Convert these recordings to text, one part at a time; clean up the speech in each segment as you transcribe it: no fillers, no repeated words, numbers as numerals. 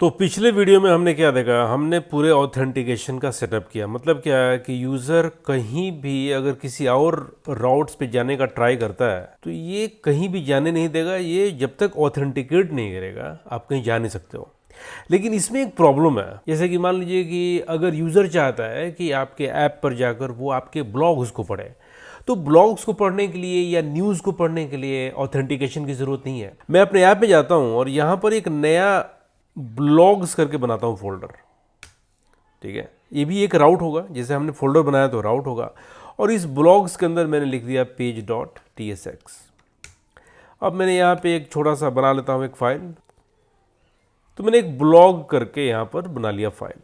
तो पिछले वीडियो में हमने क्या देखा, हमने पूरे ऑथेंटिकेशन का सेटअप किया। मतलब क्या है कि यूज़र कहीं भी अगर किसी और राउट्स पे जाने का ट्राई करता है तो ये कहीं भी जाने नहीं देगा, ये जब तक ऑथेंटिकेट नहीं करेगा आप कहीं जा नहीं सकते हो। लेकिन इसमें एक प्रॉब्लम है, जैसे कि मान लीजिए कि अगर यूज़र चाहता है कि आपके ऐप पर जाकर वो आपके ब्लॉग्स को पढ़े, तो ब्लॉग्स को पढ़ने के लिए या न्यूज़ को पढ़ने के लिए ऑथेंटिकेशन की ज़रूरत नहीं है। मैं अपने ऐप में जाता हूँ और यहाँ पर एक नया ब्लॉग्स करके बनाता हूँ फोल्डर। ठीक है, ये भी एक राउट होगा, जैसे हमने फोल्डर बनाया तो राउट होगा। और इस ब्लॉग्स के अंदर मैंने लिख दिया page.tsx। अब मैंने यहाँ पे एक छोटा सा बना लेता हूँ एक फाइल। तो मैंने एक ब्लॉग करके यहाँ पर बना लिया फाइल।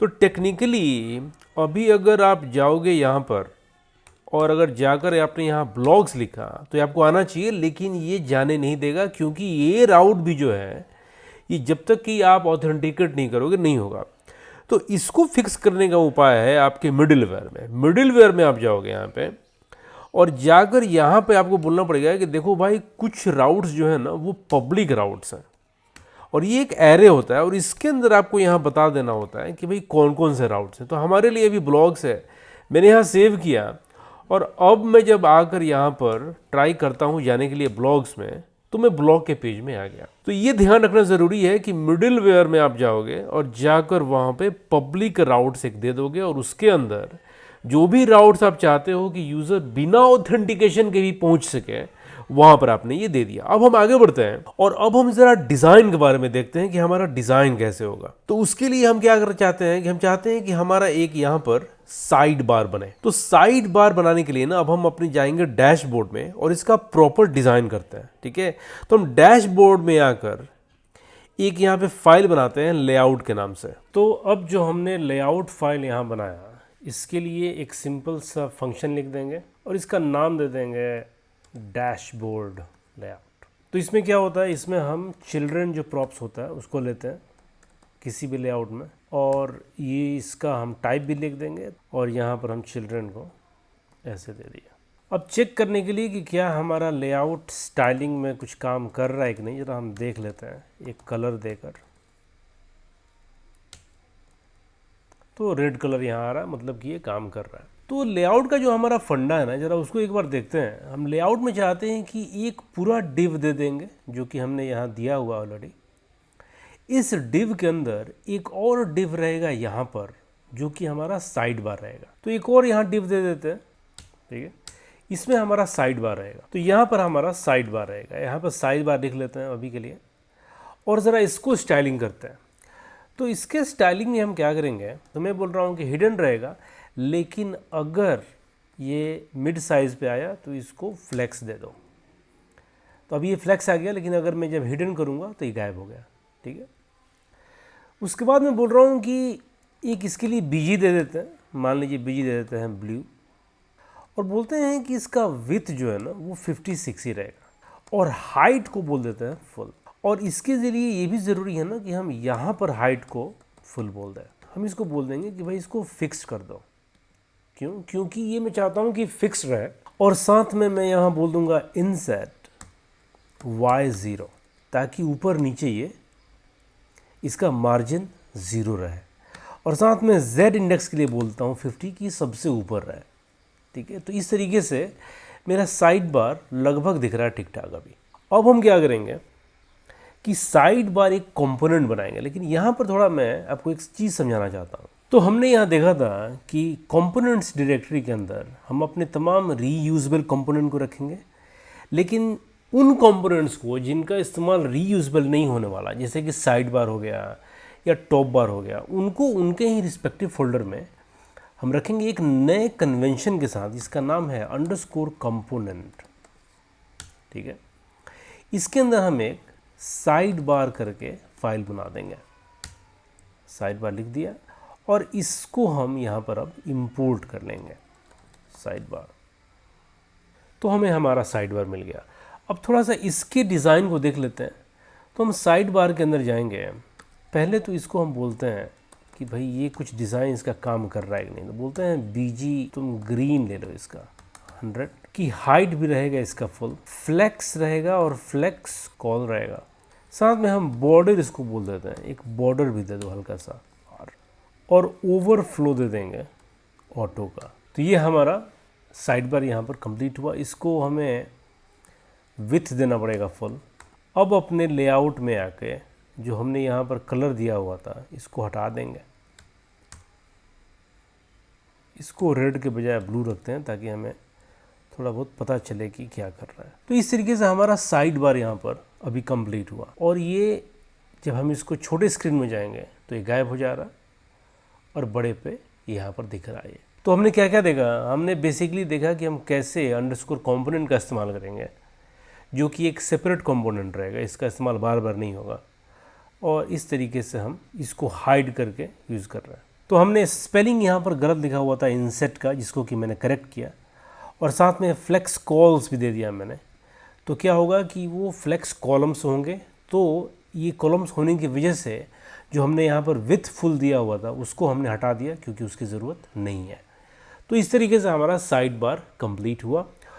तो टेक्निकली अभी अगर आप जाओगे यहाँ पर और अगर जाकर आपने यहाँ ब्लॉग्स लिखा तो ये आपको आना चाहिए, लेकिन ये जाने नहीं देगा, क्योंकि ये राउट भी जो है ये जब तक कि आप ऑथेंटिकेट नहीं करोगे नहीं होगा। तो इसको फिक्स करने का उपाय है आपके मिडिलवेयर में। मिडिलवेयर में आप जाओगे यहाँ पे और जाकर यहाँ पे आपको बोलना पड़ेगा कि देखो भाई, कुछ राउट्स जो है ना वो पब्लिक राउट्स हैं और ये एक एरे होता है और इसके अंदर आपको यहाँ बता देना होता है कि भाई कौन कौन से राउट्स हैं। तो हमारे लिए भी ब्लॉग्स है, मैंने यहाँ सेव किया और अब मैं जब आकर यहाँ पर ट्राई करता हूँ जाने के लिए ब्लॉग्स में, तो मैं ब्लॉग के पेज में आ गया। तो ये ध्यान रखना ज़रूरी है कि मिडिलवेयर में आप जाओगे और जाकर वहाँ पे पब्लिक राउट्स एक दे दोगे और उसके अंदर जो भी राउट्स आप चाहते हो कि यूज़र बिना ऑथेंटिकेशन के भी पहुँच सके, वहाँ पर आपने ये दे दिया। अब हम आगे बढ़ते हैं और अब हम ज़रा डिज़ाइन के बारे में देखते हैं कि हमारा डिज़ाइन कैसे होगा। तो उसके लिए हम क्या करना चाहते हैं कि हम चाहते हैं कि हमारा एक यहाँ पर साइड बार बने। तो साइड बार बनाने के लिए ना अब हम अपनी जाएंगे डैशबोर्ड में और इसका प्रॉपर डिज़ाइन करते हैं। ठीक है, तो हम डैशबोर्ड में आकर एक यहाँ पे फाइल बनाते हैं लेआउट के नाम से। तो अब जो हमने लेआउट फाइल यहाँ बनाया, इसके लिए एक सिंपल सा फंक्शन लिख देंगे और इसका नाम दे देंगे डैशबोर्ड लेआउट। तो इसमें क्या होता है, इसमें हम चिल्ड्रन जो प्रॉप्स होता है उसको लेते हैं किसी भी लेआउट में और ये इसका हम टाइप भी लिख देंगे और यहाँ पर हम चिल्ड्रन को ऐसे दे दिया। अब चेक करने के लिए कि क्या हमारा लेआउट स्टाइलिंग में कुछ काम कर रहा है कि नहीं, जरा हम देख लेते हैं एक कलर देकर। तो रेड कलर यहाँ आ रहा है, मतलब कि ये काम कर रहा है। तो लेआउट का जो हमारा फंडा है ना, ज़रा उसको एक बार देखते हैं। हम लेआउट में चाहते हैं कि एक पूरा डिव दे देंगे जो कि हमने यहाँ दिया हुआ ऑलरेडी। इस डिव के अंदर एक और डिव रहेगा यहाँ पर जो कि हमारा साइड बार रहेगा। तो एक और यहाँ डिव दे देते हैं। ठीक है, इसमें हमारा साइड बार रहेगा। तो यहाँ पर हमारा साइड बार रहेगा, यहाँ पर साइड बार लिख लेते हैं अभी के लिए और ज़रा इसको स्टाइलिंग करते हैं। तो इसके स्टाइलिंग में हम क्या करेंगे, तो मैं बोल रहा हूँ कि हिडन रहेगा, लेकिन अगर ये मिड साइज़ पे आया तो इसको फ्लेक्स दे दो। तो अभी ये फ्लेक्स आ गया, लेकिन अगर मैं जब हिडन करूँगा तो ये गायब हो गया। ठीक है, उसके बाद मैं बोल रहा हूँ कि एक इसके लिए बीजी दे देते हैं। मान लीजिए बीजी दे देते हैं ब्लू और बोलते हैं कि इसका विथ जो है ना वो 56 ही रहेगा और हाइट को बोल देते हैं फुल। और इसके ज़रिए ये भी ज़रूरी है ना कि हम यहाँ पर हाइट को फुल बोल दें। हम इसको बोल देंगे कि भाई इसको फिक्स कर दो। क्यों? क्योंकि ये मैं चाहता हूँ कि फिक्स रहे। और साथ में मैं यहाँ बोल दूँगा इनसेट y0, ताकि ऊपर नीचे ये इसका मार्जिन 0 रहे। और साथ में z इंडेक्स के लिए बोलता हूँ 50 की सबसे ऊपर रहे। ठीक है, तो इस तरीके से मेरा साइड बार लगभग दिख रहा है ठीक ठाक अभी। अब हम क्या करेंगे कि साइड बार एक कंपोनेंट बनाएंगे, लेकिन यहाँ पर थोड़ा मैं आपको एक चीज़ समझाना चाहता हूँ। तो हमने यहाँ देखा था कि कंपोनेंट्स डायरेक्टरी के अंदर हम अपने तमाम रीयूजेबल कंपोनेंट को रखेंगे, लेकिन उन कंपोनेंट्स को जिनका इस्तेमाल रीयूजेबल नहीं होने वाला, जैसे कि साइड बार हो गया या टॉप बार हो गया, उनको उनके ही रिस्पेक्टिव फोल्डर में हम रखेंगे एक नए कन्वेंशन के साथ, जिसका नाम है अंडरस्कोर कंपोनेंट। ठीक है, इसके अंदर हम एक साइड बार करके फाइल बना देंगे। साइड बार लिख दिया और इसको हम यहाँ पर अब इंपोर्ट कर लेंगे साइड बार। तो हमें हमारा साइड बार मिल गया। अब थोड़ा सा इसके डिज़ाइन को देख लेते हैं। तो हम साइड बार के अंदर जाएंगे। पहले तो इसको हम बोलते हैं कि भाई ये कुछ डिज़ाइन इसका काम कर रहा है कि नहीं। तो बोलते हैं बीजी तुम ग्रीन ले लो, इसका 100 की हाइट भी रहेगा इसका फुल, फ्लेक्स रहेगा और फ्लेक्स कॉल रहेगा। साथ में हम बॉर्डर इसको बोल देते हैं, एक बॉर्डर भी दे दो हल्का सा, और ओवरफ्लो दे देंगे ऑटो का। तो ये हमारा साइड बार यहाँ पर कंप्लीट हुआ। इसको हमें विथ देना पड़ेगा फुल। अब अपने लेआउट में आके जो हमने यहाँ पर कलर दिया हुआ था इसको हटा देंगे, इसको रेड के बजाय ब्लू रखते हैं ताकि हमें थोड़ा बहुत पता चले कि क्या कर रहा है। तो इस तरीके से हमारा साइड बार यहाँ पर अभी कंप्लीट हुआ। और ये जब हम इसको छोटे स्क्रीन में जाएंगे तो ये गायब हो जा रहा है और बड़े पे यहाँ पर दिख रहा है। तो हमने क्या क्या देखा, हमने बेसिकली देखा कि हम कैसे अंडरस्कोर कंपोनेंट का इस्तेमाल करेंगे, जो कि एक सेपरेट कंपोनेंट रहेगा, इसका इस्तेमाल बार बार नहीं होगा, और इस तरीके से हम इसको हाइड करके यूज़ कर रहे हैं। तो हमने स्पेलिंग यहाँ पर गलत लिखा हुआ था इंसेट का, जिसको कि मैंने करेक्ट किया, और साथ में फ्लेक्स कॉल्स भी दे दिया मैंने। तो क्या होगा कि वो फ्लेक्स कॉलम्स होंगे, तो ये कॉलम्स होने की वजह से जो हमने यहाँ पर विथ फुल दिया हुआ था उसको हमने हटा दिया क्योंकि उसकी ज़रूरत नहीं है। तो इस तरीके से हमारा साइड बार कंप्लीट हुआ।